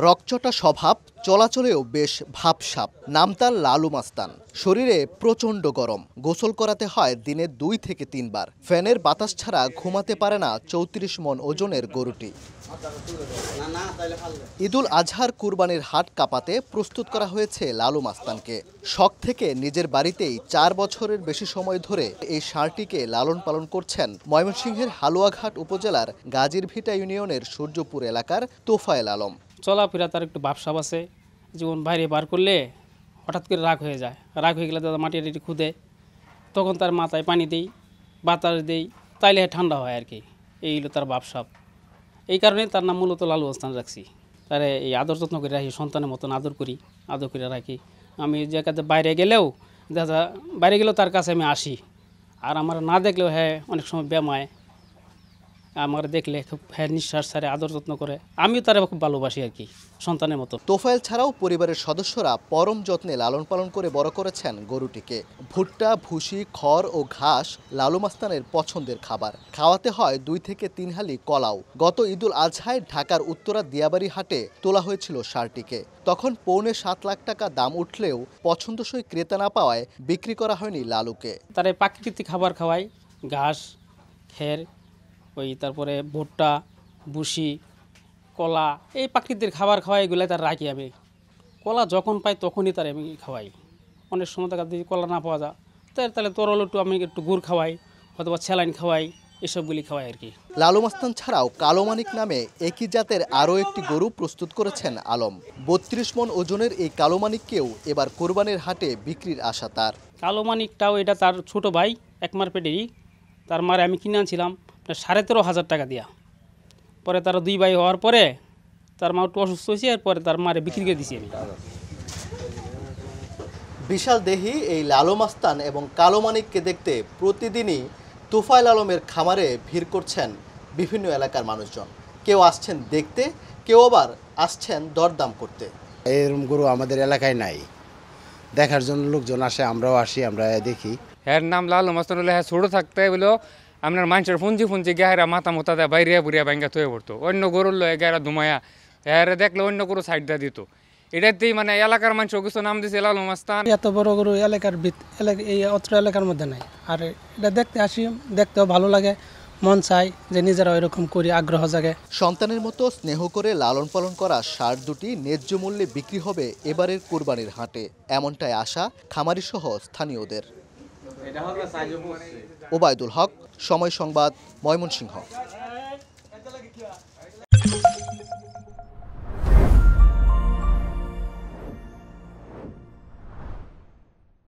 রকচটা স্বভাব, চলাচলেও বেশ ভাবসাব। নাম তার লালু মাস্তান। শরীরে প্রচণ্ড গরম, গোসল করাতে হয় দিনে 2 থেকে 3 বার। ফ্যানের বাতাস ছাড়া ঘুমাতে পারে না 34 মণ ওজনের গরুটি। ঈদুল আজহার কুরবানির হাট কাঁপাতে প্রস্তুত করা হয়েছে লালু মাস্তানকে। শখ থেকে নিজের বাড়িতেই 4 বছরের বেশি সময় ধরে এই ষাঁড়টিকে লালন পালন করছেন ময়মনসিংহের হালুয়াঘাট উপজেলার গাজীরভিটা ইউনিয়নের সূর্যপুর এলাকার তোফায়েল আলম। চলাফেরা তার একটু ভাবসাব আছে, যেমন বাইরে বার করলে হঠাৎ করে রাগ হয়ে যায়। রাগ হয়ে গেলে দাদা মাটি খুদে, তখন তার মাথায় পানি দেই, বাতাস দেই, তাইলে ঠান্ডা হয় আর কি। এই হলো তার ভাবসাব। এই কারণে তার নাম মূলত লালু মাস্তান রাখছি। তারে এই আদর যত্ন করে রাখি, সন্তানের মতন আদর করে রাখি। আমি যে কাছে বাইরে গেলেও দাদা বাইরে গেলেও তার কাছে আমি আসি, আর আমার না দেখলেও হ্যাঁ অনেক সময় ব্যায়ামায় আমার দেখলে খুব নিঃশ্বাস ছাড়ে, আদর যত্ন করে। আমিও তারা খুব ভালোবাসি আর কি, সন্তানের মতো। তোফায়েল ছাড়াও পরিবারের সদস্যরা পরম যত্নে লালন পালন করে বড় করেছেন গরুটিকে। ভুট্টা, ভুসি, খড় ও ঘাস লালু মাস্তানের পছন্দের খাবার। খাওয়াতে হয় 2 থেকে 3 হালি কলাও। গত ঈদুল আজহায় ঢাকার উত্তরা দিয়াবাড়ি হাটে তোলা হয়েছিল ষাঁড়টিকে। তখন 7.25 লাখ টাকা দাম উঠলেও পছন্দসই ক্রেতা না পাওয়ায় বিক্রি করা হয়নি লালুকে। তারা প্রাকৃতিক খাবার খাওয়াই, ঘাস, খের, তারপরে ভুট্টা, ভুসি, কলা, এই প্রাকৃতিক খাবার খাওয়াই, এগুলো তার রাখি আমি। কলা যখন পাই তখনই তার আমি খাওয়াই। অনেক সময় তার যদি কলা না পাওয়া যায় তাহলে তরল আমি একটু গুড় খাওয়াই, অথবা স্যালাইন খাওয়াই, এসবগুলি খাওয়াই আর কি। লালু মাস্তান ছাড়াও কালো মানিক নামে একই জাতের আরও একটি গরু প্রস্তুত করেছেন আলম। 32 মণ ওজনের এই কালো মানিককেও এবার কোরবানির হাটে বিক্রির আশা তার। কালো মানিকটাও এটা তার ছোট ভাই, একমার পেটেরই। তার মারে আমি কিনে আনছিলাম 13,500 টাকা দিয়া। পরে তারা 2 ভাই হওয়ার পরে তার মা একটু অসুস্থ হয়েছে, এরপরে তার মারে বিক্রি করে দিয়েছি আমি। বিশাল দেহি এই লালু মাস্তান এবং কালো মানিককে দেখতে প্রতিদিনই তোফায়েল আলমের খামারে ভিড় করছেন বিভিন্ন এলাকার মানুষজন। কেউ আসছেন দেখতে, কেউ আবার আসছেন দরদাম করতে। এরকম গরু আমাদের এলাকায় নাই, দেখার জন্য লোকজন আসে, আমরাও আসি, আমরা দেখি। এর নাম লালু মাস্তান হলে হ্যাঁ ছোটো থাকতে বলো আপনার মানুষের ফুঞ্জি গেহারা মাথা মোতা দেয় বাইরে বুড়িয়া ব্যাঙ্গা তৈরি পড়তো। অন্য গরুর লয়ে গেরা ধুমায়া এরা দেখলে অন্য গরু সাইডটা দিত। এটাতেই মানে এলাকার মানুষ কিছু নাম দিয়েছে লালু মাস্তান। এত বড় গরু এই অত্র এলাকার মধ্যে নাই। আর এটা দেখতে আসি, দেখতেও ভালো লাগে, মন চাই যে নিজেরা এরকম করি, আগ্রহ জাগে। সন্তানের মতো স্নেহ করে লালন পালন করা ষাঁড় দুটি ন্যায্য মূল্যে বিক্রি হবে এবারের কোরবানির হাটে, এমনটাই আশা খামারি সহ স্থানীয়দের। ওবায়দুল হক, সময় সংবাদ, ময়মনসিংহ।